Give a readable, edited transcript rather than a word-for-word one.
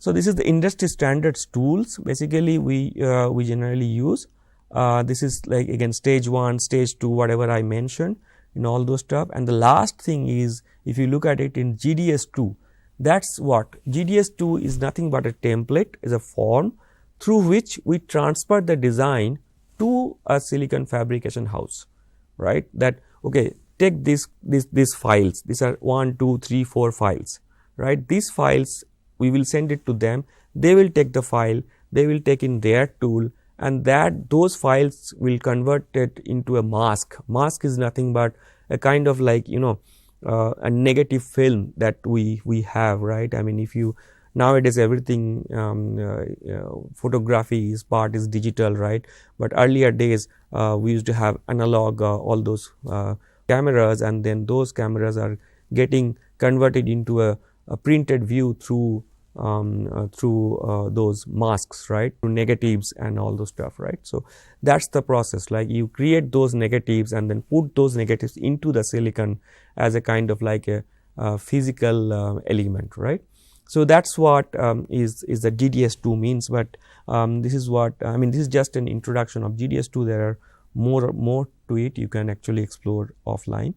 So, this is the industry standards tools basically we generally use. This is like again stage 1, stage 2, whatever I mentioned in all those stuff. And the last thing is, if you look at it in GDS2, that's what GDS2 is nothing but a template, is a form through which we transfer the design to a silicon fabrication house, right. That okay, take these files, these are 1, 2, 3, 4 files, right. These files we will send it to them, they will take the file, they will take in their tool, and those files will convert it into a mask. Mask is nothing but a kind of like a negative film that we have, right. I mean, if you nowadays everything photography is digital, right, but earlier days we used to have analog all those cameras, and then those cameras are getting converted into a printed view through those masks, right, through negatives and all those stuff, right. So, that's the process, like you create those negatives and then put those negatives into the silicon as a kind of like a physical element, right. So, that's what is the GDS2 means, but this is what I mean, this is just an introduction of GDS2. There are more to it, you can actually explore offline.